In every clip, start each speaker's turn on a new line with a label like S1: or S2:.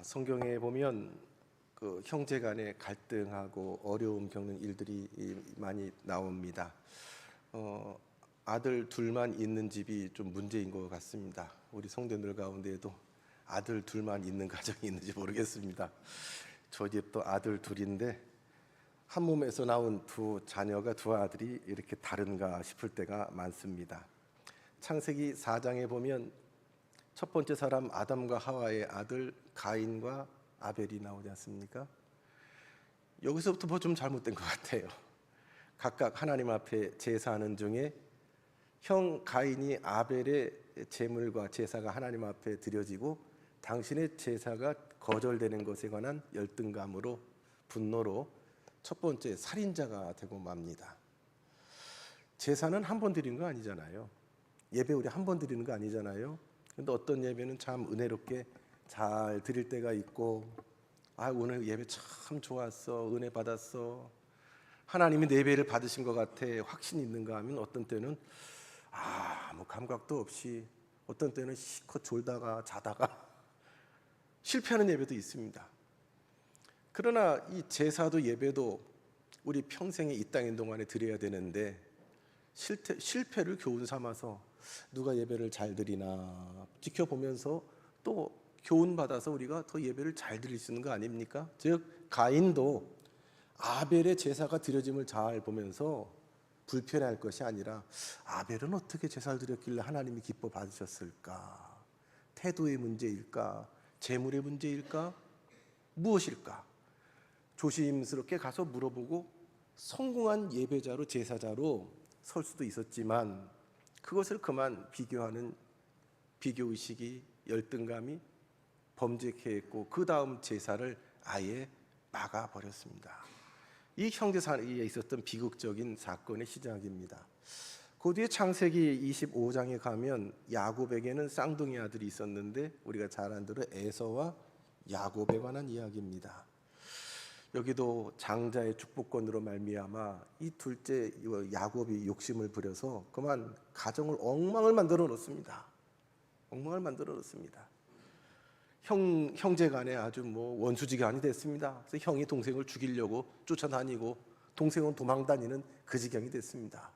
S1: 성경에 보면 그 형제 간의 갈등하고 어려움 겪는 일들이 많이 나옵니다. 아들 둘만 있는 집이 좀 문제인 것 같습니다. 우리 성도들 가운데에도 아들 둘만 있는 가정이 있는지 모르겠습니다. 저 집도 아들 둘인데 한 몸에서 나온 두 자녀가 두 아들이 이렇게 다른가 싶을 때가 많습니다. 창세기 4장에 보면 첫 번째 사람 아담과 하와의 아들 가인과 아벨이 나오지 않습니까? 여기서부터 뭐 좀 잘못된 것 같아요. 각각 하나님 앞에 제사하는 중에 형 가인이 아벨의 제물과 제사가 하나님 앞에 드려지고 당신의 제사가 거절되는 것에 관한 열등감으로 분노로 첫 번째 살인자가 되고 맙니다. 제사는 한 번 드리는 거 아니잖아요. 예배 우리 한 번 드리는 거 아니잖아요. 근데 어떤 예배는 참 은혜롭게 잘 드릴 때가 있고, 오늘 예배 참 좋았어, 은혜 받았어, 하나님이 내 예배를 받으신 것 같아, 확신 있는가 하면 어떤 때는 아무 감각도 없이, 어떤 때는 실컷 졸다가 자다가 실패하는 예배도 있습니다. 그러나 이 제사도 예배도 우리 평생에 이 땅인 동안에 드려야 되는데 실패를 교훈 삼아서 누가 예배를 잘 드리나 지켜보면서 또 교훈 받아서 우리가 더 예배를 잘 드릴 수 있는 거 아닙니까? 즉 가인도 아벨의 제사가 드려짐을 잘 보면서 불편해할 것이 아니라 아벨은 어떻게 제사를 드렸길래 하나님이 기뻐 받으셨을까? 태도의 문제일까? 재물의 문제일까? 무엇일까? 조심스럽게 가서 물어보고 성공한 예배자로 제사자로 설 수도 있었지만 그것을 그만 비교하는 비교의식이, 열등감이 범죄케 했고 그 다음 제사를 아예 막아버렸습니다. 이 형제 사이에 있었던 비극적인 사건의 시작입니다. 그 뒤에 창세기 25장에 가면 야곱에게는 쌍둥이 아들이 있었는데 우리가 잘 아는 대로 에서와 야곱에 관한 이야기입니다. 여기도 장자의 축복권으로 말미암아 이 둘째 야곱이 욕심을 부려서 그만 가정을 엉망을 만들어 놓습니다. 엉망을 만들어 놓습니다. 형제간에 아주 원수지간이 됐습니다. 그래서 형이 동생을 죽이려고 쫓아다니고 동생은 도망다니는 그 지경이 됐습니다.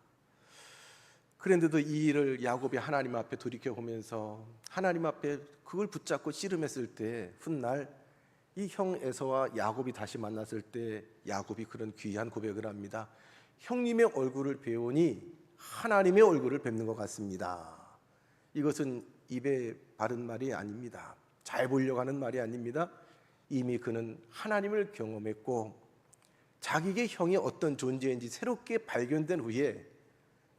S1: 그런데도 이 일을 야곱이 하나님 앞에 돌이켜 보면서 하나님 앞에 그걸 붙잡고 씨름했을 때 훗날 이 형 에서와 야곱이 다시 만났을 때 야곱이 그런 귀한 고백을 합니다. 형님의 얼굴을 배우니 하나님의 얼굴을 뵙는 것 같습니다. 이것은 입에 바른 말이 아닙니다. 잘 보려고 하는 말이 아닙니다. 이미 그는 하나님을 경험했고 자기의 형이 어떤 존재인지 새롭게 발견된 후에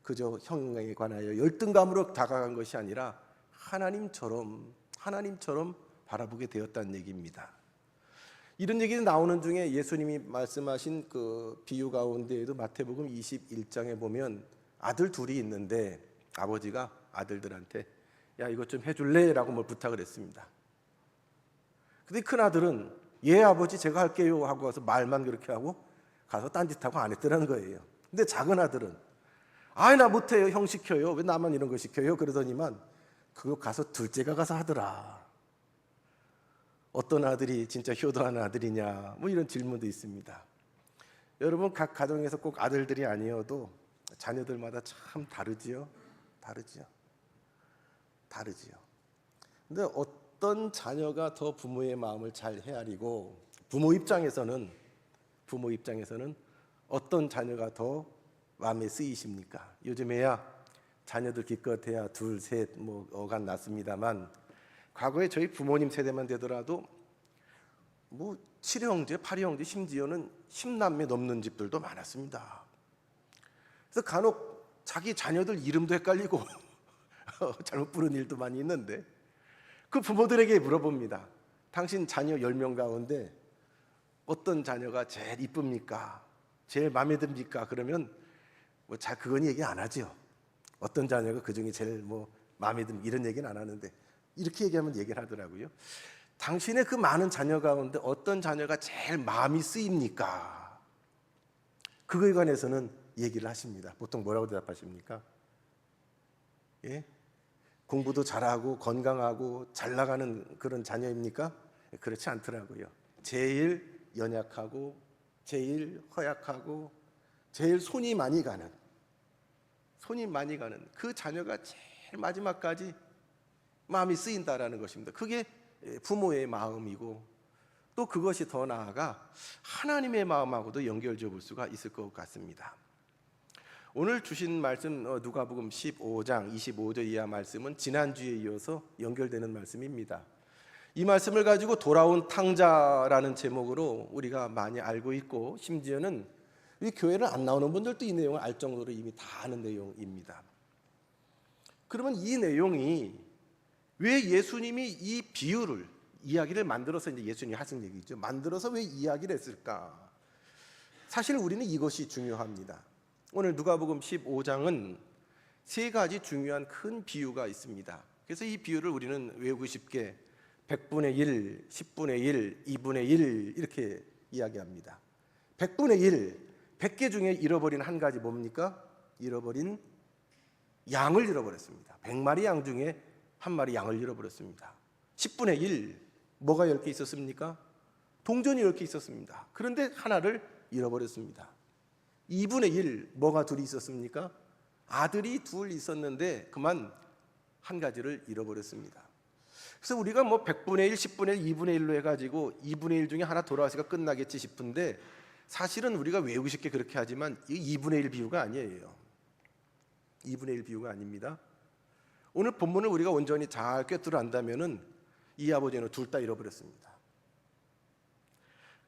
S1: 그저 형에 관하여 열등감으로 다가간 것이 아니라 하나님처럼 바라보게 되었다는 얘기입니다. 이런 얘기가 나오는 중에 예수님이 말씀하신 그 비유 가운데에도 마태복음 21장에 보면 아들 둘이 있는데 아버지가 아들들한테 야 이것 좀 해줄래? 라고 뭘 부탁을 했습니다. 근데 큰 아들은 예 아버지 제가 할게요 하고 가서 말만 그렇게 하고 가서 딴짓하고 안 했더라는 거예요. 근데 작은 아들은 나 못해요, 형 시켜요, 왜 나만 이런 거 시켜요? 그러더니만 그거 가서 둘째가 가서 하더라. 어떤 아들이 진짜 효도한 아들이냐 이런 질문도 있습니다. 여러분 각 가정에서 꼭 아들들이 아니어도 자녀들마다 참 다르지요. 근데 어떤 자녀가 더 부모의 마음을 잘 헤아리고 부모 입장에서는 어떤 자녀가 더 마음에 쓰이십니까? 요즘에야 자녀들 기껏해야 둘, 셋 어간 낳습니다만 과거에 저희 부모님 세대만 되더라도 7형제, 8형제, 심지어는 10남매 넘는 집들도 많았습니다. 그래서 간혹 자기 자녀들 이름도 헷갈리고 잘못 부른 일도 많이 있는데 그 부모들에게 물어봅니다. 당신 자녀 10명 가운데 어떤 자녀가 제일 이쁩니까? 제일 마음에 듭니까? 그러면 그건 얘기 안 하죠. 어떤 자녀가 그중에 제일 마음에 듭니까? 이런 얘기는 안 하는데 이렇게 얘기하면 얘기를 하더라고요. 당신의 그 많은 자녀 가운데 어떤 자녀가 제일 마음이 쓰입니까? 그거에 관해서는 얘기를 하십니다. 보통 뭐라고 대답하십니까? 예? 공부도 잘하고 건강하고 잘 나가는 그런 자녀입니까? 그렇지 않더라고요. 제일 연약하고 제일 허약하고 제일 손이 많이 가는 그 자녀가 제일 마지막까지 마음이 쓰인다라는 것입니다. 그게 부모의 마음이고 또 그것이 더 나아가 하나님의 마음하고도 연결지어 볼 수가 있을 것 같습니다. 오늘 주신 말씀 누가복음 15장 25절 이하 말씀은 지난주에 이어서 연결되는 말씀입니다. 이 말씀을 가지고 돌아온 탕자라는 제목으로 우리가 많이 알고 있고 심지어는 이 교회를 안 나오는 분들도 이 내용을 알 정도로 이미 다 아는 내용입니다. 그러면 이 내용이 왜 예수님이 이 비유를 이야기를 만들어서 이제 예수님이 하신 얘기죠. 만들어서 왜 이야기를 했을까? 사실 우리는 이것이 중요합니다. 오늘 누가복음 15장은 세 가지 중요한 큰 비유가 있습니다. 그래서 이 비유를 우리는 외우고 싶게 100분의 1, 10분의 1, 2분의 1 이렇게 이야기합니다. 100분의 1, 100개 중에 잃어버린 한 가지 뭡니까? 잃어버린 양을 잃어버렸습니다. 100마리 양 중에 한 마리 양을 잃어버렸습니다. 10분의 1, 뭐가 10개 있었습니까? 동전이 10개 있었습니다. 그런데 하나를 잃어버렸습니다. 2분의 1, 뭐가 둘이 있었습니까? 아들이 둘 있었는데 그만 한 가지를 잃어버렸습니다. 그래서 우리가 뭐 100분의 1, 10분의 1, 2분의 1로 해가지고 2분의 1 중에 하나 돌아왔으니까 끝나겠지 싶은데 사실은 우리가 외우기 쉽게 그렇게 하지만 이 2분의 1 비유가 아니에요. 2분의 1 비유가 아닙니다. 오늘 본문을 우리가 온전히 잘 꿰뚫어 안다면은 이 아버지는 둘 다 잃어버렸습니다.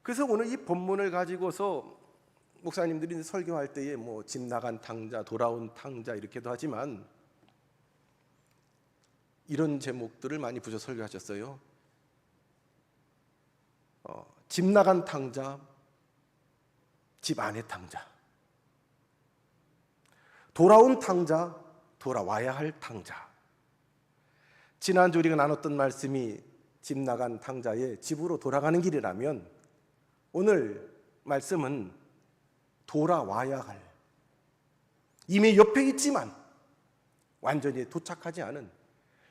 S1: 그래서 오늘 이 본문을 가지고서 목사님들이 설교할 때에 뭐 집 나간 탕자, 돌아온 탕자 이렇게도 하지만 이런 제목들을 많이 붙여 설교하셨어요. 집 나간 탕자, 집 안의 탕자, 돌아온 탕자, 돌아와야 할 탕자. 지난주 우리가 나눴던 말씀이 집 나간 탕자의 집으로 돌아가는 길이라면 오늘 말씀은 돌아와야 할, 이미 옆에 있지만 완전히 도착하지 않은,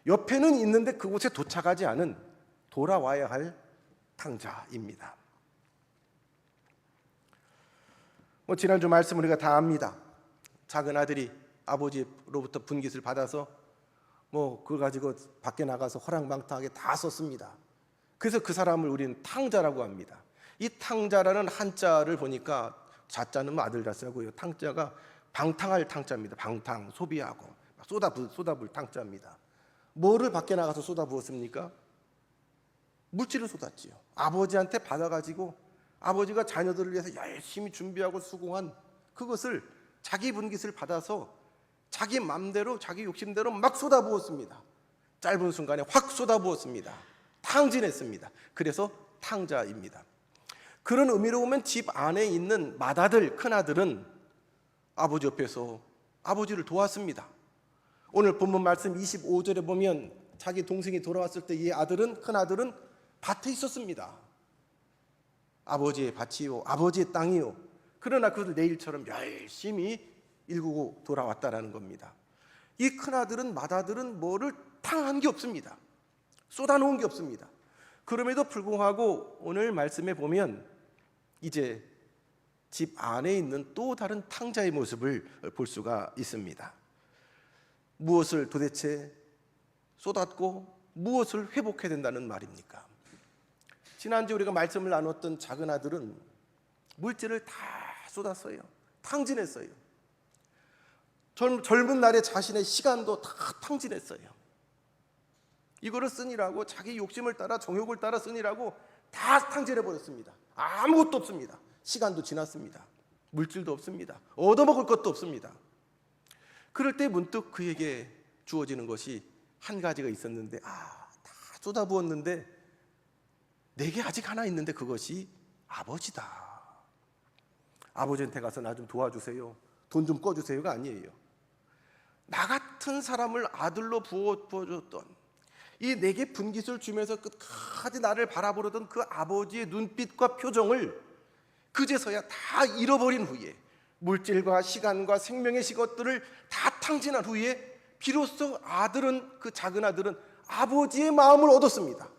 S1: 옆에는 있는데 그곳에 도착하지 않은 돌아와야 할 탕자입니다. 지난주 말씀 우리가 다 압니다. 작은 아들이 아버지로부터 분깃을 받아서 그걸 가지고 밖에 나가서 호랑방탕하게 다 썼습니다. 그래서 그 사람을 우리는 탕자라고 합니다. 이 탕자라는 한자를 보니까 자자는 아들 자자고요. 탕자가 방탕할 탕자입니다. 방탕, 소비하고 쏟아부을 탕자입니다. 뭐를 밖에 나가서 쏟아부었습니까? 물질을 쏟았지요. 아버지한테 받아가지고 아버지가 자녀들을 위해서 열심히 준비하고 수고한 그것을 자기 분깃을 받아서 자기 맘대로 자기 욕심대로 막 쏟아부었습니다. 짧은 순간에 확 쏟아부었습니다. 탕진했습니다. 그래서 탕자입니다. 그런 의미로 보면 집 안에 있는 맏아들, 큰아들은 아버지 옆에서 아버지를 도왔습니다. 오늘 본문 말씀 25절에 보면 자기 동생이 돌아왔을 때 이 아들은, 큰아들은 밭에 있었습니다. 아버지의 밭이요, 아버지의 땅이요. 그러나 그들 내일처럼 열심히 일구고 돌아왔다라는 겁니다. 이 큰아들은, 맏아들은 뭐를 탕한 게 없습니다. 쏟아놓은 게 없습니다. 그럼에도 불구하고 오늘 말씀에 보면 이제 집 안에 있는 또 다른 탕자의 모습을 볼 수가 있습니다. 무엇을 도대체 쏟았고 무엇을 회복해야 된다는 말입니까? 지난주 우리가 말씀을 나눴던 작은 아들은 물질을 다 쏟았어요. 탕진했어요. 젊은 날에 자신의 시간도 다 탕진했어요. 이거를 쓰니라고, 자기 욕심을 따라 정욕을 따라 쓰니라고 다 탕진해버렸습니다. 아무것도 없습니다. 시간도 지났습니다. 물질도 없습니다. 얻어먹을 것도 없습니다. 그럴 때 문득 그에게 주어지는 것이 한 가지가 있었는데, 다 쏟아부었는데 내게 아직 하나 있는데 그것이 아버지다. 아버지한테 가서 나 좀 도와주세요, 돈 좀 꿔주세요가 아니에요. 나 같은 사람을 아들로 부어줬던, 이 내게 분깃을 주면서 끝까지 나를 바라보려던 그 아버지의 눈빛과 표정을 그제서야 다 잃어버린 후에, 물질과 시간과 생명의 것들을 다 탕진한 후에 비로소 아들은, 그 작은 아들은 아버지의 마음을 얻었습니다.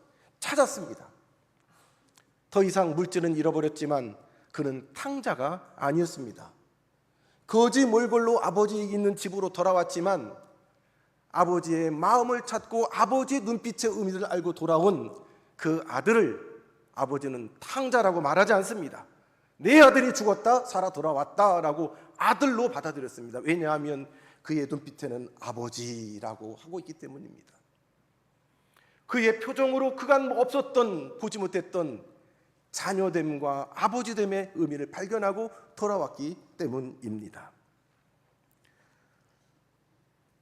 S1: 찾았습니다. 더 이상 물질은 잃어버렸지만 그는 탕자가 아니었습니다. 거지 몰골로 아버지 있는 집으로 돌아왔지만 아버지의 마음을 찾고 아버지의 눈빛의 의미를 알고 돌아온 그 아들을 아버지는 탕자라고 말하지 않습니다. 내 아들이 죽었다 살아 돌아왔다라고 아들로 받아들였습니다. 왜냐하면 그의 눈빛에는 아버지라고 하고 있기 때문입니다. 그의 표정으로 그간 없었던, 보지 못했던 자녀됨과 아버지됨의 의미를 발견하고 돌아왔기 때문입니다.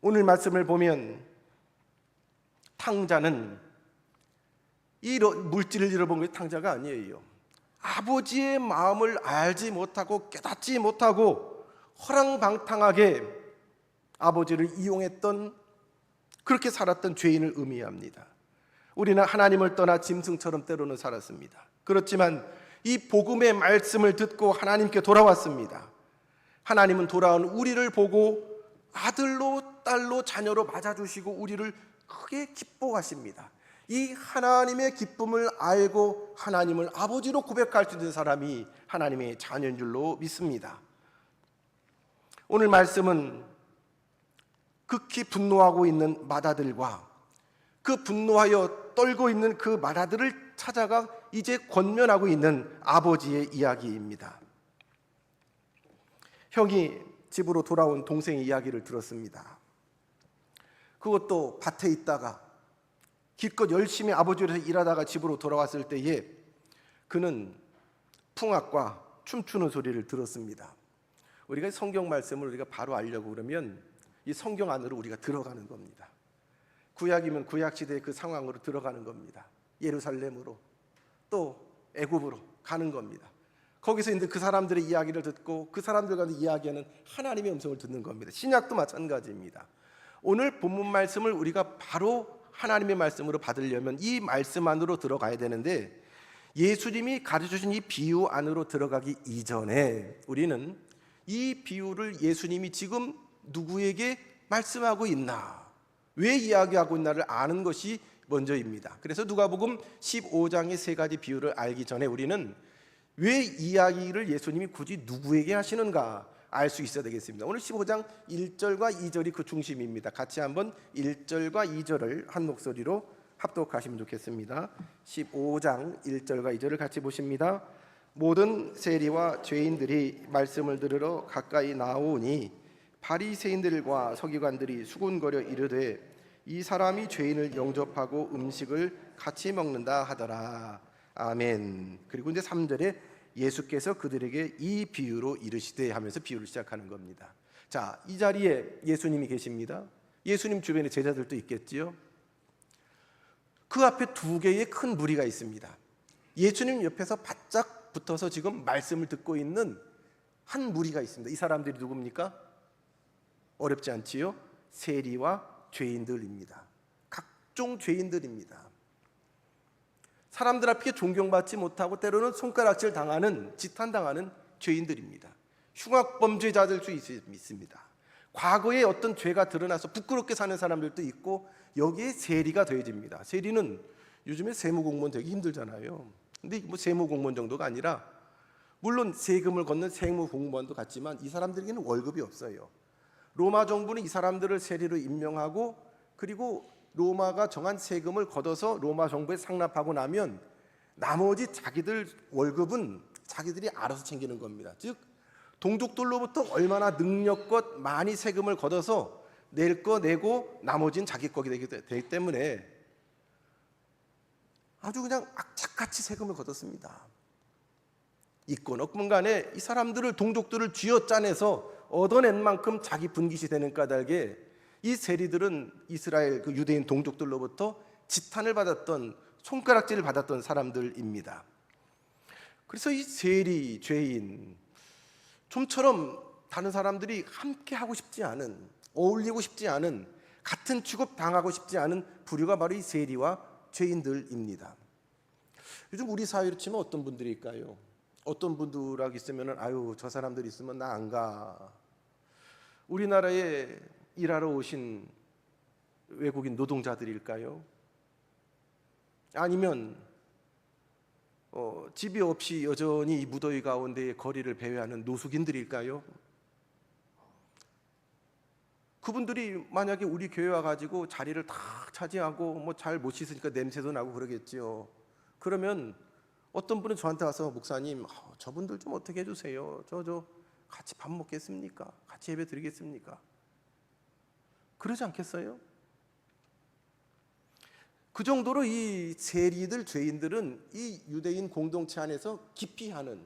S1: 오늘 말씀을 보면 탕자는 이 물질을 잃어본 것이 탕자가 아니에요. 아버지의 마음을 알지 못하고 깨닫지 못하고 허랑방탕하게 아버지를 이용했던, 그렇게 살았던 죄인을 의미합니다. 우리는 하나님을 떠나 짐승처럼 때로는 살았습니다. 그렇지만 이 복음의 말씀을 듣고 하나님께 돌아왔습니다. 하나님은 돌아온 우리를 보고 아들로 딸로 자녀로 맞아주시고 우리를 크게 기뻐하십니다. 이 하나님의 기쁨을 알고 하나님을 아버지로 고백할 수 있는 사람이 하나님의 자녀인 줄로 믿습니다. 오늘 말씀은 극히 분노하고 있는 맏아들과 그 분노하여 떨고 있는 그 맏아들을 찾아가 이제 권면하고 있는 아버지의 이야기입니다. 형이 집으로 돌아온 동생의 이야기를 들었습니다. 그것도 밭에 있다가 기껏 열심히 아버지로 일하다가 집으로 돌아왔을 때에 그는 풍악과 춤추는 소리를 들었습니다. 우리가 성경 말씀을 우리가 바로 알려고 그러면 이 성경 안으로 우리가 들어가는 겁니다. 구약이면 구약시대의 그 상황으로 들어가는 겁니다. 예루살렘으로 또 애굽으로 가는 겁니다. 거기서 이제 그 사람들의 이야기를 듣고 그 사람들과 이야기하는 하나님의 음성을 듣는 겁니다. 신약도 마찬가지입니다. 오늘 본문 말씀을 우리가 바로 하나님의 말씀으로 받으려면 이 말씀 안으로 들어가야 되는데, 예수님이 가르쳐주신 이 비유 안으로 들어가기 이전에 우리는 이 비유를 예수님이 지금 누구에게 말씀하고 있나, 왜 이야기하고 있나를 아는 것이 먼저입니다. 그래서 누가복음 15장의 세 가지 비유를 알기 전에 우리는 왜 이야기를 예수님이 굳이 누구에게 하시는가 알 수 있어야 되겠습니다. 오늘 15장 1절과 2절이 그 중심입니다. 같이 한번 1절과 2절을 한 목소리로 합독하시면 좋겠습니다. 15장 1절과 2절을 같이 보십니다. 모든 세리와 죄인들이 말씀을 들으러 가까이 나오니 바리새인들과 서기관들이 수군거려 이르되 이 사람이 죄인을 영접하고 음식을 같이 먹는다 하더라. 아멘. 그리고 이제 3절에 예수께서 그들에게 이 비유로 이르시되 하면서 비유를 시작하는 겁니다. 자, 이 자리에 예수님이 계십니다. 예수님 주변에 제자들도 있겠지요. 그 앞에 두 개의 큰 무리가 있습니다. 예수님 옆에서 바짝 붙어서 지금 말씀을 듣고 있는 한 무리가 있습니다. 이 사람들이 누굽니까? 어렵지 않지요? 세리와 죄인들입니다. 각종 죄인들입니다. 사람들 앞에 존경받지 못하고 때로는 손가락질 당하는, 지탄당하는 죄인들입니다. 흉악범죄자들 수 있습니다. 과거에 어떤 죄가 드러나서 부끄럽게 사는 사람들도 있고 여기에 세리가 더해집니다. 세리는 요즘에 세무공무원 되기 힘들잖아요. 근데 뭐 세무공무원 정도가 아니라 물론 세금을 걷는 세무공무원도 같지만 이 사람들에게는 월급이 없어요. 로마 정부는 이 사람들을 세리로 임명하고 그리고 로마가 정한 세금을 걷어서 로마 정부에 상납하고 나면 나머지 자기들 월급은 자기들이 알아서 챙기는 겁니다. 즉 동족들로부터 얼마나 능력껏 많이 세금을 걷어서 낼 거 내고 나머지는 자기 거기 되기 때문에 아주 그냥 악착같이 세금을 걷었습니다. 있건 없건 간에 이 사람들을, 동족들을 쥐어짜내서 얻어낸 만큼 자기 분깃이 되는 까닭에 이 세리들은 이스라엘 그 유대인 동족들로부터 지탄을 받았던, 손가락질을 받았던 사람들입니다. 그래서 이 세리, 죄인, 좀처럼 다른 사람들이 함께 하고 싶지 않은, 어울리고 싶지 않은, 같은 취급 당하고 싶지 않은 부류가 바로 이 세리와 죄인들입니다. 요즘 우리 사회로 치면 어떤 분들일까요? 어떤 분들하고 있으면 아유 저 사람들 있으면 나 안 가. 우리나라에 일하러 오신 외국인 노동자들일까요? 아니면 집이 없이 여전히 이 무더위 가운데 거리를 배회하는 노숙인들일까요? 그분들이 만약에 우리 교회 와가지고 자리를 탁 차지하고 뭐 잘 못 씻으니까 냄새도 나고 그러겠지요. 그러면 어떤 분은 저한테 와서 목사님, 저분들 좀 어떻게 해주세요. 저 같이 밥 먹겠습니까? 같이 예배 드리겠습니까? 그러지 않겠어요? 그 정도로 이 세리들, 죄인들은 이 유대인 공동체 안에서 기피하는,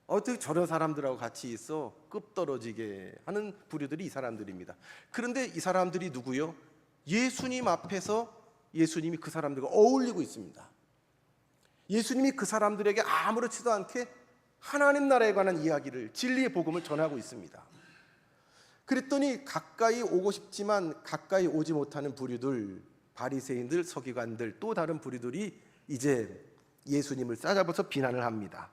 S1: 어떻게 저런 사람들하고 같이 있어 급 떨어지게 하는 부류들이 이 사람들입니다. 그런데 이 사람들이 누구요? 예수님 앞에서 예수님이 그 사람들과 어울리고 있습니다. 예수님이 그 사람들에게 아무렇지도 않게 하나님 나라에 관한 이야기를, 진리의 복음을 전하고 있습니다. 그랬더니 가까이 오고 싶지만 가까이 오지 못하는 부류들, 바리새인들, 서기관들, 또 다른 부류들이 이제 예수님을 싸잡아서 비난을 합니다.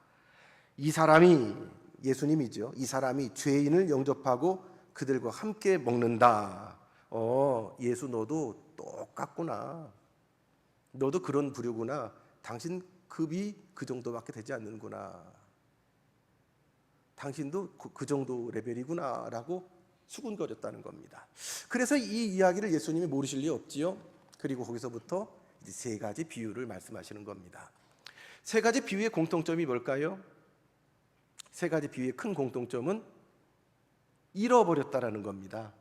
S1: 이 사람이, 예수님이죠, 이 사람이 죄인을 영접하고 그들과 함께 먹는다. 예수 너도 똑같구나. 너도 그런 부류구나. 당신 급이 그 정도밖에 되지 않는구나. 당신도 그 정도 레벨이구나 라고 수군거렸다는 겁니다. 그래서 이 이야기를 예수님이 모르실 리 없지요. 그리고 거기서부터 이제 세 가지 비유를 말씀하시는 겁니다. 세 가지 비유의 공통점이 뭘까요? 세 가지 비유의 큰 공통점은 잃어버렸다라는 겁니다.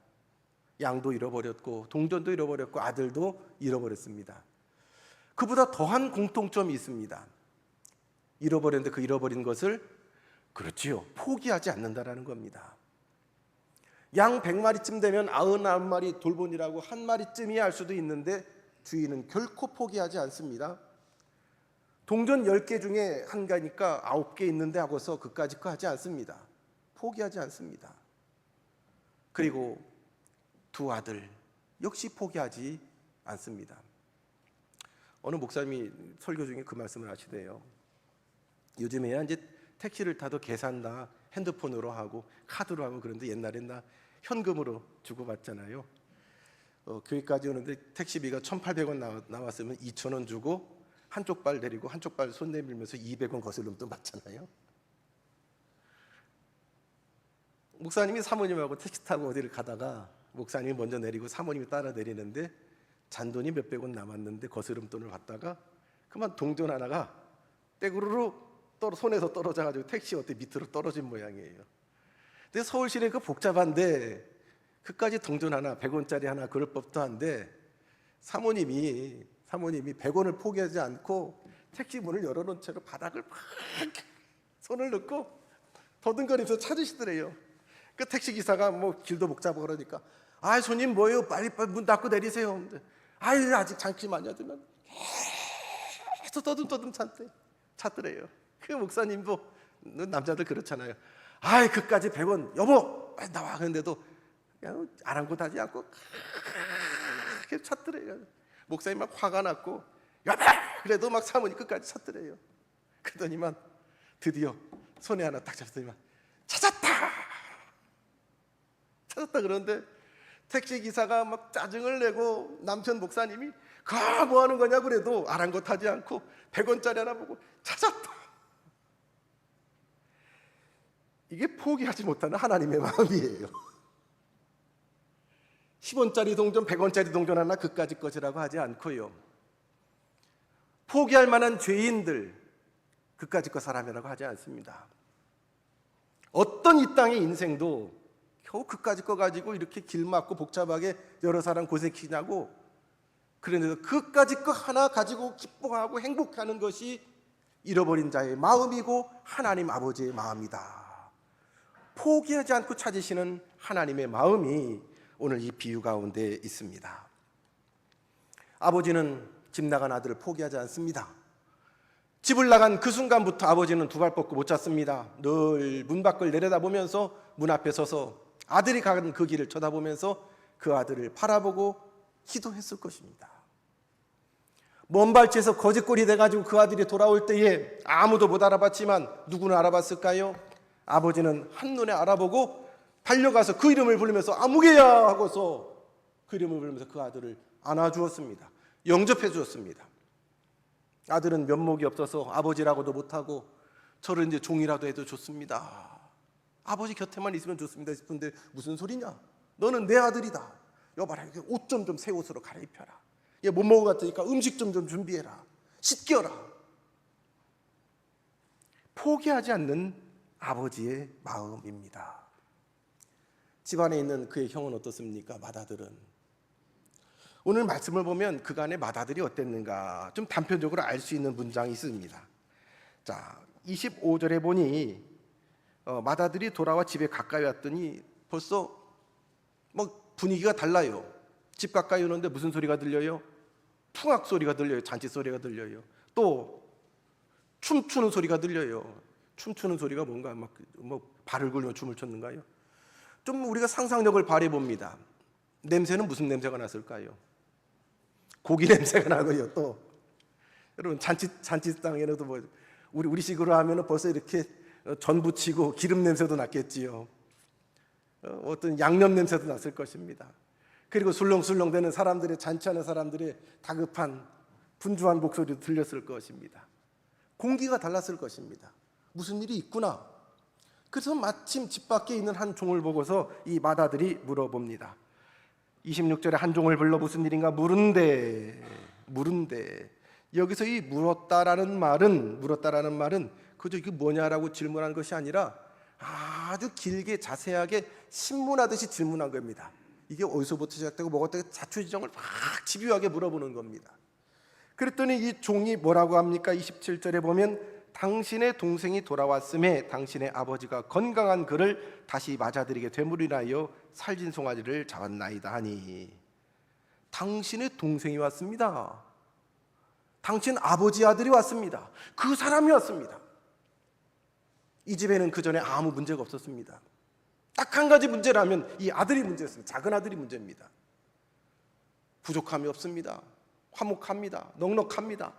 S1: 양도 잃어버렸고 동전도 잃어버렸고 아들도 잃어버렸습니다. 그보다 더한 공통점이 있습니다. 잃어버렸는데 그 잃어버린 것을, 그렇지요, 포기하지 않는다라는 겁니다. 양 100마리쯤 되면 99마리 돌보니라고 한 마리쯤이야 할 수도 있는데 주인은 결코 포기하지 않습니다. 동전 10개 중에 한 가니까 9개 있는데 하고서 그까짓 거 하지 않습니다. 포기하지 않습니다. 그리고 두 아들 역시 포기하지 않습니다. 어느 목사님이 설교 중에 그 말씀을 하시대요. 요즘에야 이제 택시를 타도 계산 다 핸드폰으로 하고 카드로 하고 그런데 옛날엔 다 현금으로 주고받잖아요. 교회까지 오는데 택시비가 1,800원 나왔으면 2,000원 주고 한쪽 발 내리고 한쪽 발 손 내밀면서 200원 거슬럼 또 받잖아요. 목사님이 사모님하고 택시 타고 어디를 가다가 목사님이 먼저 내리고 사모님이 따라 내리는데 잔돈이 몇백 원 남았는데 거스름돈을 받다가 그만 동전 하나가 떼구르르 손에서 떨어져가지고 택시 어때 밑으로 떨어진 모양이에요. 근데 서울시내 그 복잡한데 그까지 동전 하나 100원짜리 하나 그럴 법도 한데 사모님이 100원을 포기하지 않고 택시 문을 열어놓은 채로 바닥을 막 손을 넣고 더듬거리면서 찾으시더래요. 그 택시기사가 뭐 길도 복잡하고 그러니까 손님 뭐예요? 빨리 문 닫고 내리세요. 아직 잠시만요. 그러면 계속 떠듬 찾더래요. 그 목사님도 남자들 그렇잖아요. 그까지 100원 여보 빨리 나와. 그런데도 그냥 아랑곳하지 않고 계속 찾더래요. 목사님 막 화가 났고 여보 그래도 막 사모님 끝까지 찾더래요. 그러더니만 드디어 손에 하나 딱 잡더니만 찾았다 그러는데 택시기사가 막 짜증을 내고 남편 목사님이 뭐 하는 거냐 그래도 아랑곳하지 않고 100원짜리 하나 보고 찾았다. 이게 포기하지 못하는 하나님의 마음이에요. 10원짜리 동전, 100원짜리 동전 하나 그까짓 것이라고 하지 않고요. 포기할 만한 죄인들, 그까짓 것 사람이라고 하지 않습니다. 어떤 이 땅의 인생도 겨우 그까짓 거 가지고 이렇게 길 막고 복잡하게 여러 사람 고생시키냐고, 그런데도 그까짓 거 하나 가지고 기뻐하고 행복하는 것이 잃어버린 자의 마음이고 하나님 아버지의 마음이다. 포기하지 않고 찾으시는 하나님의 마음이 오늘 이 비유 가운데 있습니다. 아버지는 집 나간 아들을 포기하지 않습니다. 집을 나간 그 순간부터 아버지는 두 발 뻗고 못 잤습니다. 늘 문 밖을 내려다보면서 문 앞에 서서 아들이 가는 그 길을 쳐다보면서 그 아들을 바라보고 기도했을 것입니다. 먼 발치에서 거짓골이 돼가지고 그 아들이 돌아올 때에 아무도 못 알아봤지만 누구는 알아봤을까요? 아버지는 한눈에 알아보고 달려가서 그 이름을 부르면서 아무개야 하고서 그 이름을 부르면서 그 아들을 안아주었습니다. 영접해 주었습니다. 아들은 면목이 없어서 아버지라고도 못하고 저를 이제 종이라도 해도 좋습니다. 아버지 곁에만 있으면 좋습니다 싶은데 무슨 소리냐? 너는 내 아들이다. 여봐라, 옷 좀 새 옷으로 갈아입혀라. 얘 못 먹은 것 같으니까 음식 좀 준비해라. 씻겨라. 포기하지 않는 아버지의 마음입니다. 집안에 있는 그의 형은 어떻습니까? 맏아들은. 오늘 말씀을 보면 그간의 맏아들이 어땠는가 좀 단편적으로 알 수 있는 문장이 있습니다. 자, 25절에 보니 맏아들이 돌아와 집에 가까이 왔더니 벌써 분위기가 달라요. 집 가까이 오는데 무슨 소리가 들려요? 풍악 소리가 들려요. 잔치 소리가 들려요. 또 춤추는 소리가 들려요. 춤추는 소리가 뭔가 발을 굴며 춤을 췄는가요? 좀 우리가 상상력을 발휘해 봅니다. 냄새는 무슨 냄새가 났을까요? 고기 냄새가 나고요. 또 여러분 잔치상에는 또 우리식으로 하면은 벌써 이렇게 전 부치고 기름 냄새도 났겠지요. 어떤 양념 냄새도 났을 것입니다. 그리고 술렁술렁대는 사람들의 잔치하는 사람들의 다급한 분주한 목소리도 들렸을 것입니다. 공기가 달랐을 것입니다. 무슨 일이 있구나. 그래서 마침 집 밖에 있는 한 종을 보고서 이 맏아들이 물어봅니다. 26절에 한 종을 불러 무슨 일인가 물은데 여기서 이 물었다라는 말은 그저 이게 뭐냐라고 질문한 것이 아니라 아주 길게 자세하게 신문하듯이 질문한 겁니다. 이게 어디서부터 시작되고 뭐가 어떻게 자초지종을 막 집요하게 물어보는 겁니다. 그랬더니 이 종이 뭐라고 합니까? 27절에 보면 당신의 동생이 돌아왔음에 당신의 아버지가 건강한 그를 다시 맞아들이게 되물이나여 살진 송아지를 잡았나이다 하니, 당신의 동생이 왔습니다. 당신 아버지 아들이 왔습니다. 그 사람이 왔습니다. 이 집에는 그 전에 아무 문제가 없었습니다. 딱 한 가지 문제라면 이 아들이 문제였습니다. 작은 아들이 문제입니다. 부족함이 없습니다. 화목합니다. 넉넉합니다.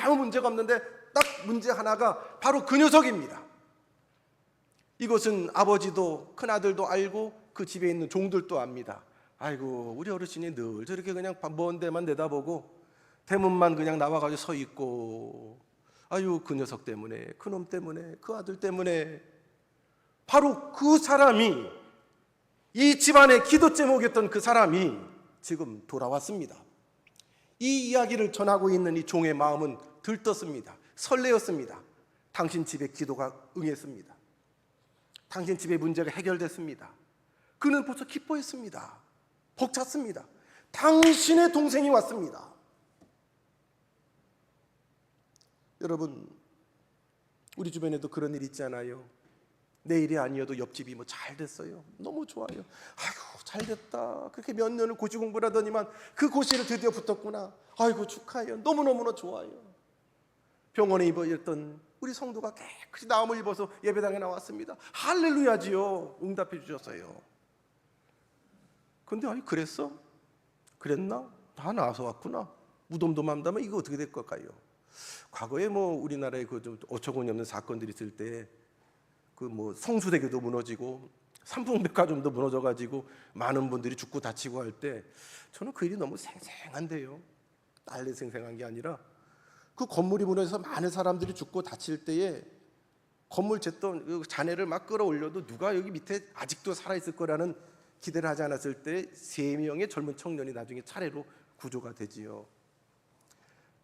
S1: 아무 문제가 없는데 딱 문제 하나가 바로 그 녀석입니다. 이것은 아버지도 큰아들도 알고 그 집에 있는 종들도 압니다. 아이고, 우리 어르신이 늘 저렇게 그냥 먼 데만 내다보고 대문만 그냥 나와가지고 서 있고, 아유, 그 녀석 때문에, 그 놈 때문에, 그 아들 때문에. 바로 그 사람이, 이 집안의 기도 제목이었던 그 사람이 지금 돌아왔습니다. 이 이야기를 전하고 있는 이 종의 마음은 들떴습니다. 설레었습니다. 당신 집의 기도가 응했습니다. 당신 집의 문제가 해결됐습니다. 그는 벌써 기뻐했습니다. 벅찼습니다. 당신의 동생이 왔습니다. 여러분, 우리 주변에도 그런 일 있잖아요. 내 일이 아니어도 옆집이 잘 됐어요. 너무 좋아요. 아이고, 잘 됐다. 그렇게 몇 년을 고시 공부를 하더니만 그 고시를 드디어 붙었구나. 아이고, 축하해요. 너무너무나 좋아요. 병원에 입원했던 우리 성도가 깨끗이 나음을 입어서 예배당에 나왔습니다. 할렐루야지요. 응답해 주셨어요. 근데 아니, 그랬어? 그랬나? 다 나와서 왔구나. 무덤도 맘다면 이거 어떻게 될 걸까요? 과거에 우리나라에 좀 어처구니 없는 사건들이 있을 때 성수대교도 무너지고 삼풍백화점도 무너져가지고 많은 분들이 죽고 다치고 할 때 저는 그 일이 너무 생생한데요. 딸내 생생한 게 아니라 그 건물이 무너져서 많은 사람들이 죽고 다칠 때에 건물 짓던 그 잔해를 막 끌어올려도 누가 여기 밑에 아직도 살아있을 거라는 기대를 하지 않았을 때 3명의 젊은 청년이 나중에 차례로 구조가 되지요.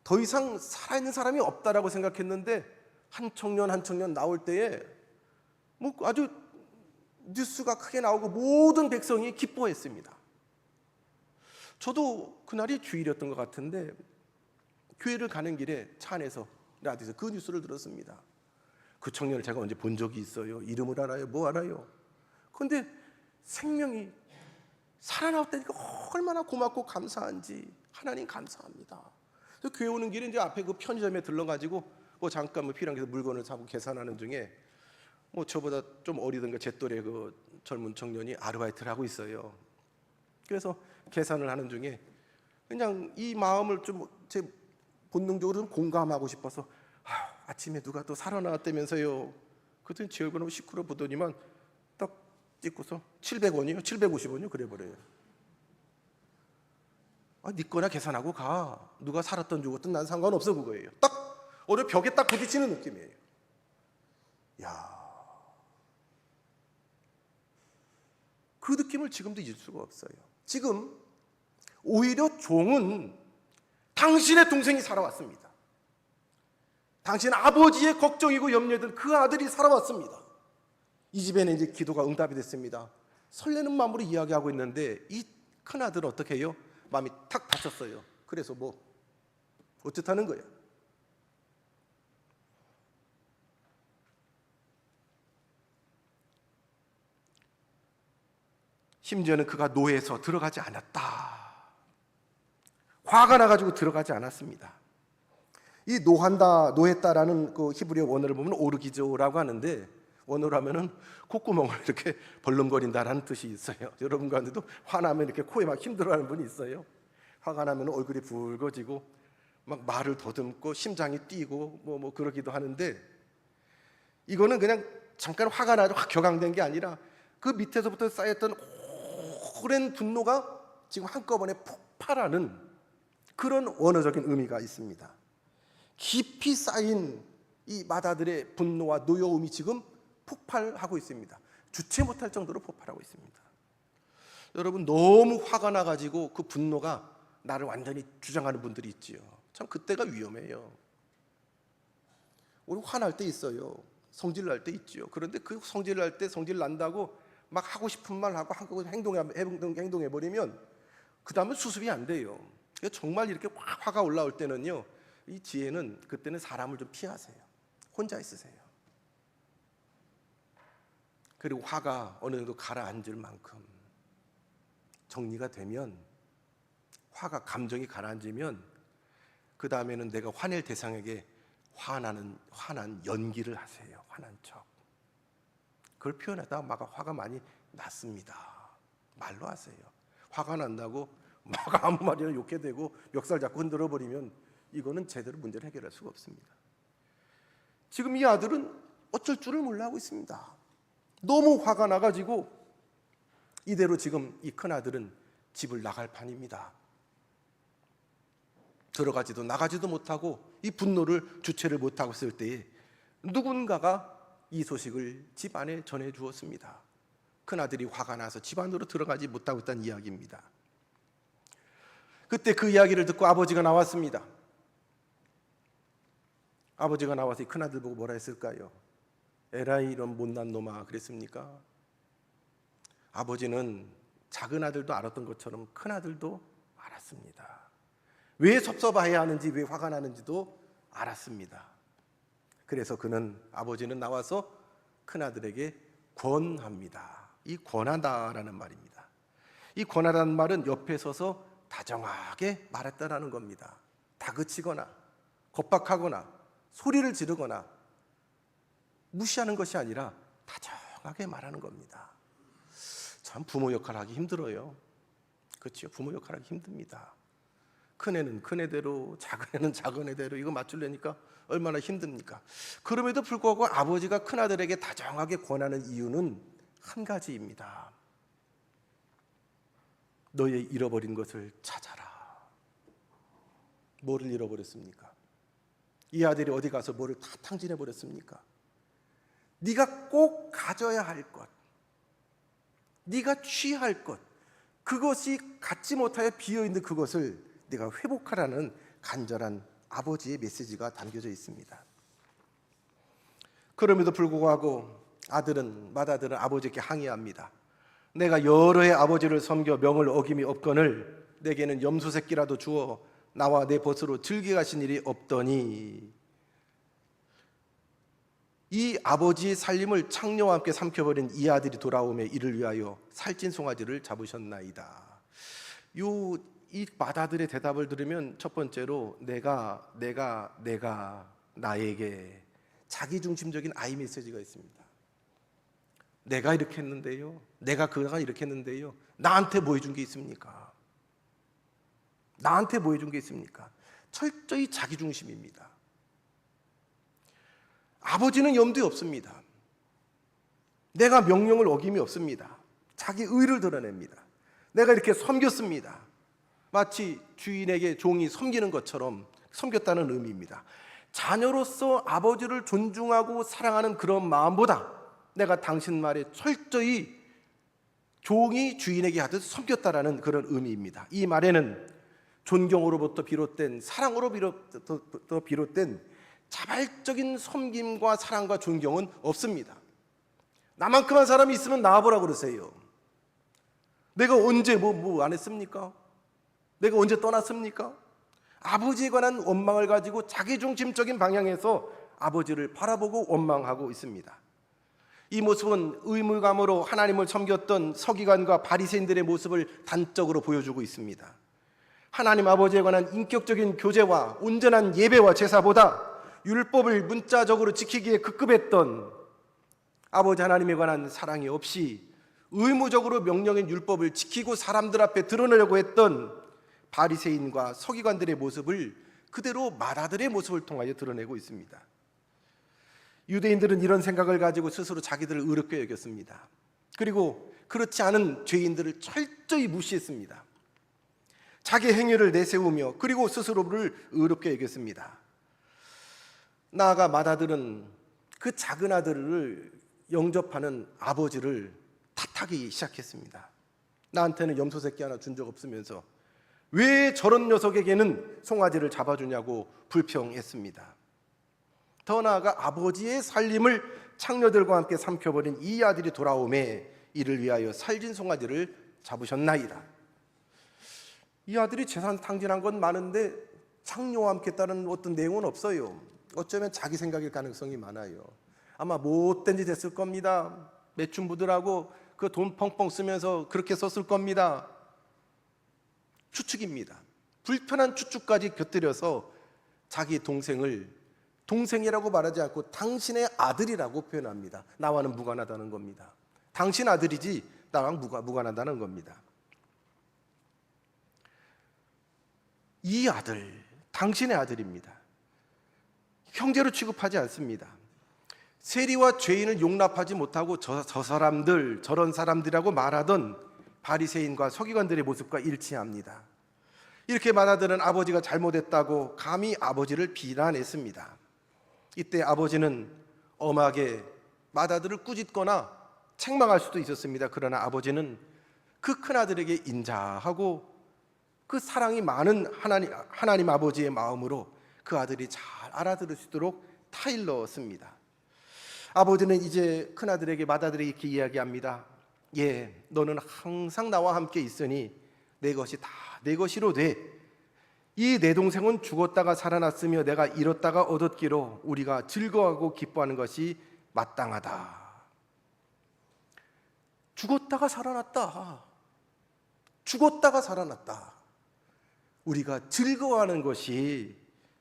S1: 더 이상 살아있는 사람이 없다라고 생각했는데 한 청년 나올 때에 아주 뉴스가 크게 나오고 모든 백성이 기뻐했습니다. 저도 그날이 주일이었던 것 같은데 교회를 가는 길에 차 안에서 라디오에서 그 뉴스를 들었습니다. 그 청년을 제가 언제 본 적이 있어요? 이름을 알아요? 뭐 알아요? 그런데 생명이 살아나왔다니까 얼마나 고맙고 감사한지 하나님 감사합니다. 그래서 교회 오는 길에 이제 앞에 그 편의점에 들러가지고 잠깐 필요한 게 물건을 사고 계산하는 중에 저보다 좀 어리던가 제 또래 그 젊은 청년이 아르바이트를 하고 있어요. 그래서 계산을 하는 중에 그냥 이 마음을 좀 제 본능적으로 좀 공감하고 싶어서 아침에 누가 또 살아나왔다면서요. 그랬더니 제 얼굴을 시끄러 보더니만 딱 찍고서 700원이요? 750원이요? 그래버려요. 네 거나 계산하고 가. 누가 살았던 죽었든 난 상관없어 그거예요. 딱 어느 벽에 딱 부딪히는 느낌이에요. 야, 그 느낌을 지금도 잊을 수가 없어요. 지금 오히려 종은 당신의 동생이 살아왔습니다. 당신 아버지의 걱정이고 염려던 그 아들이 살아왔습니다. 이 집에는 이제 기도가 응답이 됐습니다. 설레는 마음으로 이야기하고 있는데 이 큰아들은 어떻게 해요? 마음이 탁 다쳤어요. 그래서 뭐 어쨌다는 거예요. 심지어는 그가 노예에서 들어가지 않았다. 화가 나가지고 들어가지 않았습니다. 이 노했다라는 그 히브리어 원어를 보면 오르기조라고 하는데, 원어로 하면은 콧구멍을 이렇게 벌렁거린다라는 뜻이 있어요. 여러분 가운데도 화나면 이렇게 코에 막 힘들어하는 분이 있어요. 화가 나면 얼굴이 붉어지고 막 말을 더듬고 심장이 뛰고 뭐 그러기도 하는데, 이거는 그냥 잠깐 화가 나서 확 격앙된 게 아니라 그 밑에서부터 쌓였던 오랜 분노가 지금 한꺼번에 폭발하는 그런 원어적인 의미가 있습니다. 깊이 쌓인 이 맏아들의 분노와 노여움이 지금 폭발하고 있습니다. 주체 못할 정도로 폭발하고 있습니다. 여러분, 너무 화가 나가지고 그 분노가 나를 완전히 주장하는 분들이 있지요. 참 그때가 위험해요. 우리 화날 때 있어요. 성질 날 때 있지요. 그런데 그 성질 날 때 성질 난다고 막 하고 싶은 말 하고 행동해버리면 그 다음에 수습이 안 돼요. 정말 이렇게 화가 올라올 때는요, 이 지혜는 그때는 사람을 좀 피하세요. 혼자 있으세요. 그리고 화가 어느 정도 가라앉을 만큼 정리가 되면, 화가 감정이 가라앉으면 그 다음에는 내가 화낼 대상에게 화난 연기를 하세요. 화난 척. 그걸 표현하다가 막 화가 많이 났습니다. 말로 하세요. 화가 난다고 막 아무 말이나 욕해대고 멱살 잡고 흔들어 버리면 이거는 제대로 문제를 해결할 수가 없습니다. 지금 이 아들은 어쩔 줄을 몰라 하고 있습니다. 너무 화가 나가지고 이대로 지금 이 큰아들은 집을 나갈 판입니다. 들어가지도 나가지도 못하고 이 분노를 주체를 못하고 있을 때에 누군가가 이 소식을 집 안에 전해 주었습니다. 큰아들이 화가 나서 집 안으로 들어가지 못하고 있다는 이야기입니다. 그때 그 이야기를 듣고 아버지가 나왔습니다. 아버지가 나와서 이 큰아들 보고 뭐라 했을까요? 에라이 이런 못난 놈아 그랬습니까? 아버지는 작은 아들도 알았던 것처럼 큰아들도 알았습니다. 왜 섭섭해야 하는지, 왜 화가 나는지도 알았습니다. 그래서 아버지는 나와서 큰아들에게 권합니다. 이 권하다라는 말입니다. 이 권하다는 말은 옆에 서서 다정하게 말했다라는 겁니다. 다그치거나 겁박하거나 소리를 지르거나 무시하는 것이 아니라 다정하게 말하는 겁니다. 참 부모 역할 하기 힘들어요. 그렇죠? 부모 역할 하기 힘듭니다. 큰애는 큰애대로, 작은애는 작은애대로 이거 맞추려니까 얼마나 힘듭니까? 그럼에도 불구하고 아버지가 큰아들에게 다정하게 권하는 이유는 한 가지입니다. 너의 잃어버린 것을 찾아라. 뭐를 잃어버렸습니까? 이 아들이 어디 가서 뭐를 다 탕진해버렸습니까? 네가 꼭 가져야 할 것, 네가 취할 것, 그것이 갖지 못하여 비어있는 그것을 네가 회복하라는 간절한 아버지의 메시지가 담겨져 있습니다. 그럼에도 불구하고 맏아들은 아버지께 항의합니다. 내가 여러 해 아버지를 섬겨 명을 어김이 없거늘 내게는 염소 새끼라도 주어 나와 내 벗으로 즐겨 가신 일이 없더니, 이 아버지의 살림을 창녀와 함께 삼켜버린 이 아들이 돌아오매 이를 위하여 살찐 송아지를 잡으셨나이다. 이 맏아들의 대답을 들으면 첫 번째로 내가 나에게 자기중심적인 아이 메시지가 있습니다. 내가 이렇게 했는데요, 내가 그가 이렇게 했는데요, 나한테 뭐 해준 게 있습니까? 나한테 뭐 해준 게 있습니까? 철저히 자기중심입니다. 아버지는 염두에 없습니다. 내가 명령을 어김이 없습니다. 자기 의를 드러냅니다. 내가 이렇게 섬겼습니다. 마치 주인에게 종이 섬기는 것처럼 섬겼다는 의미입니다. 자녀로서 아버지를 존중하고 사랑하는 그런 마음보다 내가 당신 말에 철저히 종이 주인에게 하듯 섬겼다라는 그런 의미입니다. 이 말에는 존경으로부터 비롯된 사랑으로부터 비롯된 자발적인 섬김과 사랑과 존경은 없습니다. 나만큼한 사람이 있으면 나와보라고 그러세요. 내가 언제 뭐 안 했습니까? 내가 언제 떠났습니까? 아버지에 관한 원망을 가지고 자기중심적인 방향에서 아버지를 바라보고 원망하고 있습니다. 이 모습은 의무감으로 하나님을 섬겼던 서기관과 바리새인들의 모습을 단적으로 보여주고 있습니다. 하나님 아버지에 관한 인격적인 교제와 온전한 예배와 제사보다 율법을 문자적으로 지키기에 급급했던 아버지 하나님에 관한 사랑이 없이 의무적으로 명령인 율법을 지키고 사람들 앞에 드러내려고 했던 바리새인과 서기관들의 모습을 그대로 마다들의 모습을 통하여 드러내고 있습니다. 유대인들은 이런 생각을 가지고 스스로 자기들을 의롭게 여겼습니다. 그리고 그렇지 않은 죄인들을 철저히 무시했습니다. 자기 행위를 내세우며 그리고 스스로를 의롭게 여겼습니다. 나아가 마다들은 그 작은 아들을 영접하는 아버지를 탓하기 시작했습니다. 나한테는 염소 새끼 하나 준 적 없으면서 왜 저런 녀석에게는 송아지를 잡아주냐고 불평했습니다. 더 나아가 아버지의 살림을 창녀들과 함께 삼켜버린 이 아들이 돌아오매 이를 위하여 살진 송아지를 잡으셨나이다. 이 아들이 재산 탕진한 건 많은데 창녀와 함께 했다는 어떤 내용은 없어요. 어쩌면 자기 생각일 가능성이 많아요. 아마 못된 짓 했을 겁니다. 매춘부들하고 그 돈 펑펑 쓰면서 그렇게 썼을 겁니다. 추측입니다. 불편한 추측까지 곁들여서 자기 동생을 동생이라고 말하지 않고 당신의 아들이라고 표현합니다. 나와는 무관하다는 겁니다. 당신 아들이지 나랑 무관하다는 겁니다. 이 아들, 당신의 아들입니다. 형제로 취급하지 않습니다. 세리와 죄인을 용납하지 못하고 저 사람들, 저런 사람들이라고 말하던 바리새인과 서기관들의 모습과 일치합니다. 이렇게 마다들은 아버지가 잘못했다고 감히 아버지를 비난했습니다. 이때 아버지는 엄하게 마다들을 꾸짖거나 책망할 수도 있었습니다. 그러나 아버지는 그 큰아들에게 인자하고 그 사랑이 많은 하나님 아버지의 마음으로 그 아들이 잘 알아들을 수 있도록 타일렀습니다. 아버지는 이제 큰아들에게 마다들에게 이렇게 이야기합니다. 예, 너는 항상 나와 함께 있으니 내 것이 다 내 것이로 돼. 이 내 동생은 죽었다가 살아났으며 내가 잃었다가 얻었기로 우리가 즐거워하고 기뻐하는 것이 마땅하다. 죽었다가 살아났다. 죽었다가 살아났다. 우리가 즐거워하는 것이,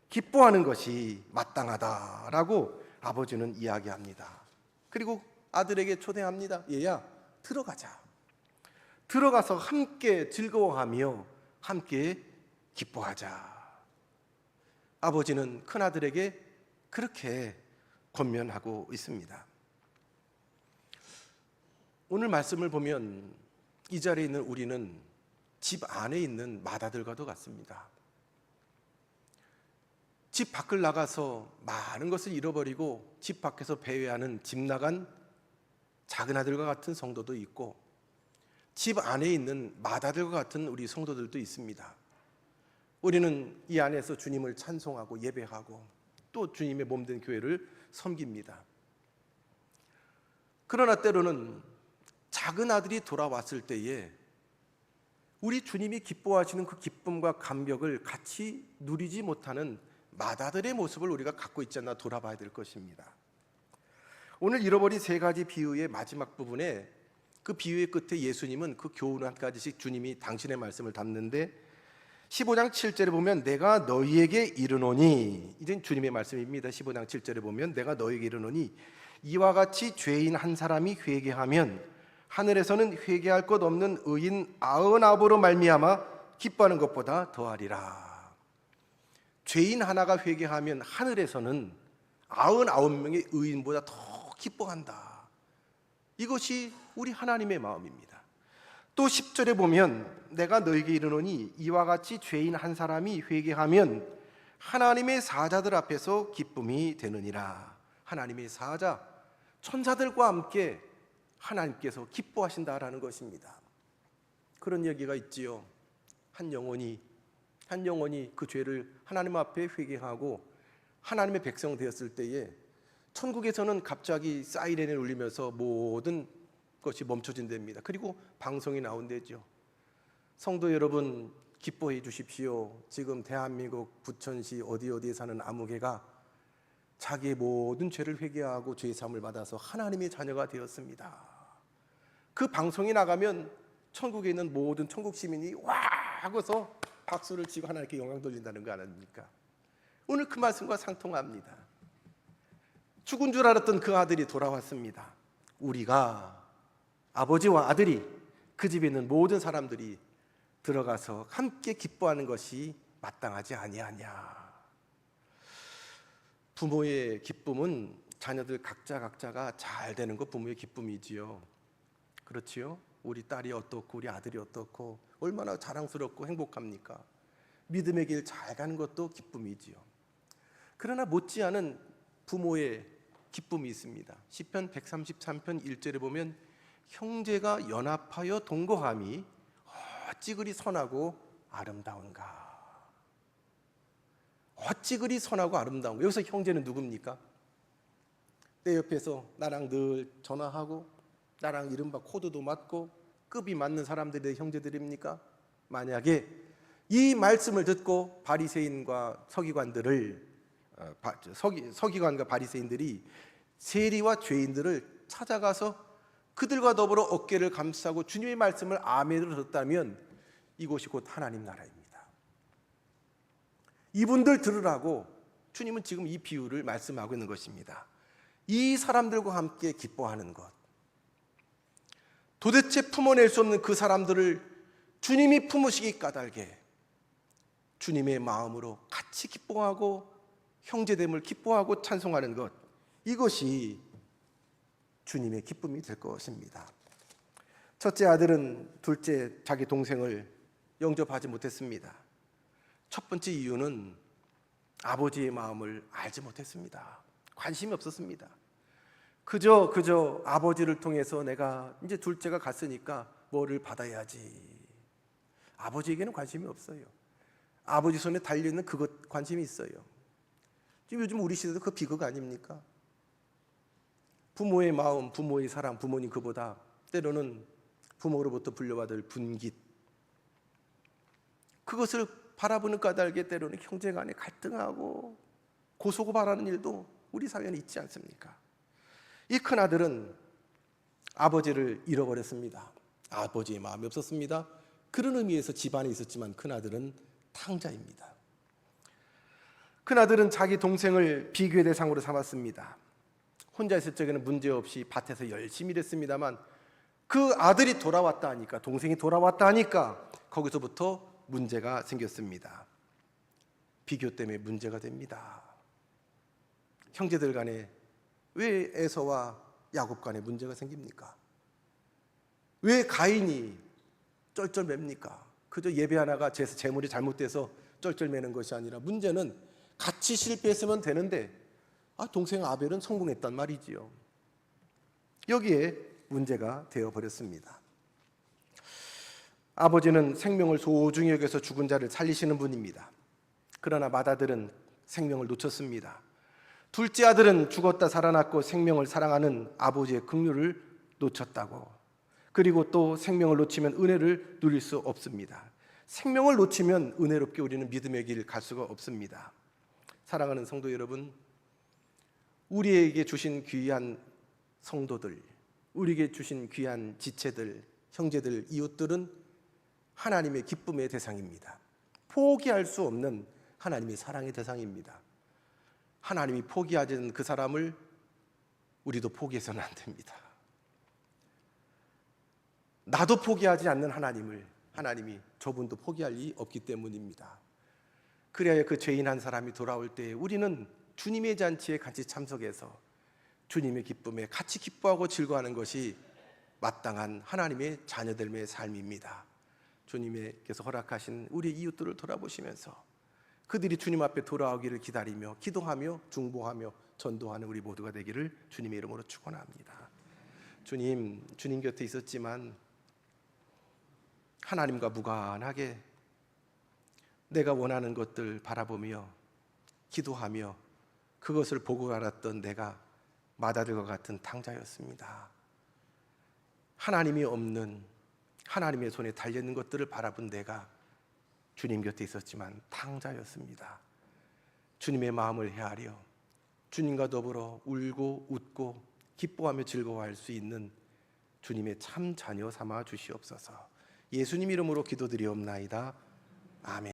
S1: 기뻐하는 것이 마땅하다라고 아버지는 이야기합니다. 그리고 아들에게 초대합니다. 얘야, 들어가자. 들어가서 함께 즐거워하며 함께 기뻐하자. 아버지는 큰아들에게 그렇게 권면하고 있습니다. 오늘 말씀을 보면 이 자리에 있는 우리는 집 안에 있는 맏아들과도 같습니다. 집 밖을 나가서 많은 것을 잃어버리고 집 밖에서 배회하는 집 나간 작은 아들과 같은 성도도 있고 집 안에 있는 맏아들과 같은 우리 성도들도 있습니다. 우리는 이 안에서 주님을 찬송하고 예배하고 또 주님의 몸된 교회를 섬깁니다. 그러나 때로는 작은 아들이 돌아왔을 때에 우리 주님이 기뻐하시는 그 기쁨과 감격을 같이 누리지 못하는 맏아들의 모습을 우리가 갖고 있지 않나 돌아봐야 될 것입니다. 오늘 잃어버린 세 가지 비유의 마지막 부분에 그 비유의 끝에 예수님은 그 교훈 한 가지씩 주님이 당신의 말씀을 담는데 15장 7절에 보면 내가 너희에게 이르노니, 이제 주님의 말씀입니다. 15장 7절에 보면 내가 너희에게 이르노니 이와 같이 죄인 한 사람이 회개하면 하늘에서는 회개할 것 없는 의인 99으로 말미암아 기뻐하는 것보다 더하리라. 죄인 하나가 회개하면 하늘에서는 99명의 의인보다 더 기뻐한다. 이것이 우리 하나님의 마음입니다. 또 10절에 보면 내가 너에게 이르노니 이와 같이 죄인 한 사람이 회개하면 하나님의 사자들 앞에서 기쁨이 되느니라. 하나님의 사자, 천사들과 함께 하나님께서 기뻐하신다라는 것입니다. 그런 얘기가 있지요. 한 영혼이 그 죄를 하나님 앞에 회개하고 하나님의 백성 되었을 때에 천국에서는 갑자기 사이렌을 울리면서 모든 것이 멈춰진답니다. 그리고 방송이 나온대죠. 성도 여러분, 기뻐해 주십시오. 지금 대한민국 부천시 어디에 사는 아무개가 자기의 모든 죄를 회개하고 죄 사함을 받아서 하나님의 자녀가 되었습니다. 그 방송이 나가면 천국에 있는 모든 천국 시민이 와 하고서 박수를 치고 하나님께 영광 돌린다는 거 아닙니까? 오늘 그 말씀과 상통합니다. 죽은 줄 알았던 그 아들이 돌아왔습니다. 우리가, 아버지와 아들이, 그 집에 있는 모든 사람들이 들어가서 함께 기뻐하는 것이 마땅하지 아니하냐. 부모의 기쁨은 자녀들 각자가 잘 되는 것 부모의 기쁨이지요. 그렇지요? 우리 딸이 어떻고 우리 아들이 어떻고 얼마나 자랑스럽고 행복합니까? 믿음의 길 잘 가는 것도 기쁨이지요. 그러나 못지않은 부모의 기쁨이 있습니다. 시편 133편 1절에 보면 형제가 연합하여 동거함이 어찌 그리 선하고 아름다운가. 어찌 그리 선하고 아름다운가. 여기서 형제는 누굽니까? 내 옆에서 나랑 늘 전화하고 나랑 이른바 코드도 맞고 급이 맞는 사람들이 내 형제들입니까? 만약에 이 말씀을 듣고 바리새인과 서기관과 바리새인들이 세리와 죄인들을 찾아가서 그들과 더불어 어깨를 감싸고 주님의 말씀을 아멘으로 듣다면 이곳이 곧 하나님 나라입니다. 이분들 들으라고 주님은 지금 이 비유를 말씀하고 있는 것입니다. 이 사람들과 함께 기뻐하는 것, 도대체 품어낼 수 없는 그 사람들을 주님이 품으시기 까닭에 주님의 마음으로 같이 기뻐하고 형제됨을 기뻐하고 찬송하는 것, 이것이 주님의 기쁨이 될 것입니다. 첫째 아들은 둘째 자기 동생을 영접하지 못했습니다. 첫 번째 이유는 아버지의 마음을 알지 못했습니다. 관심이 없었습니다. 그저 아버지를 통해서 내가 이제 둘째가 갔으니까 뭐를 받아야지. 아버지에게는 관심이 없어요. 아버지 손에 달려있는 그것 관심이 있어요. 지금 요즘 우리 시대도 그 비극 아닙니까? 부모의 마음, 부모의 사랑, 부모님 그보다 때로는 부모로부터 불려받을 분깃, 그것을 바라보는 까닭에 때로는 형제간에 갈등하고 고소고발하는 일도 우리 사회는 있지 않습니까? 이 큰아들은 아버지를 잃어버렸습니다. 아버지의 마음이 없었습니다. 그런 의미에서 집안에 있었지만 큰아들은 탕자입니다. 큰아들은 자기 동생을 비교의 대상으로 삼았습니다. 혼자 있을 적에는 문제없이 밭에서 열심히 일했습니다만 그 아들이 돌아왔다 하니까, 동생이 돌아왔다 하니까 거기서부터 문제가 생겼습니다. 비교 때문에 문제가 됩니다. 형제들 간에 왜 에서와 야곱 간에 문제가 생깁니까? 왜 가인이 쩔쩔맵니까? 그저 예배 하나가 재물이 잘못돼서 쩔쩔매는 것이 아니라 문제는 같이 실패했으면 되는데 동생 아벨은 성공했단 말이지요. 여기에 문제가 되어버렸습니다. 아버지는 생명을 소중히 여겨서 죽은 자를 살리시는 분입니다. 그러나 맏아들은 생명을 놓쳤습니다. 둘째 아들은 죽었다 살아났고 생명을 사랑하는 아버지의 긍휼을 놓쳤다고. 그리고 또 생명을 놓치면 은혜를 누릴 수 없습니다. 생명을 놓치면 은혜롭게 우리는 믿음의 길 갈 수가 없습니다. 사랑하는 성도 여러분, 우리에게 주신 귀한 성도들, 우리에게 주신 귀한 지체들, 형제들, 이웃들은 하나님의 기쁨의 대상입니다. 포기할 수 없는 하나님의 사랑의 대상입니다. 하나님이 포기하지 않은 그 사람을 우리도 포기해서는 안 됩니다. 나도 포기하지 않는 하나님을 하나님이 저분도 포기할 리 없기 때문입니다. 그래야 그 죄인 한 사람이 돌아올 때 우리는 주님의 잔치에 같이 참석해서 주님의 기쁨에 같이 기뻐하고 즐거워하는 것이 마땅한 하나님의 자녀들의 삶입니다. 주님께서 허락하신 우리 이웃들을 돌아보시면서 그들이 주님 앞에 돌아오기를 기다리며 기도하며 중보하며 전도하는 우리 모두가 되기를 주님의 이름으로 축원합니다. 주님 곁에 있었지만 하나님과 무관하게 내가 원하는 것들 바라보며 기도하며 그것을 보고 알았던 내가 마다들과 같은 탕자였습니다. 하나님이 없는 하나님의 손에 달려있는 것들을 바라본 내가 주님 곁에 있었지만 탕자였습니다. 주님의 마음을 헤아려 주님과 더불어 울고 웃고 기뻐하며 즐거워할 수 있는 주님의 참 자녀 삼아 주시옵소서. 예수님 이름으로 기도드리옵나이다. 아멘.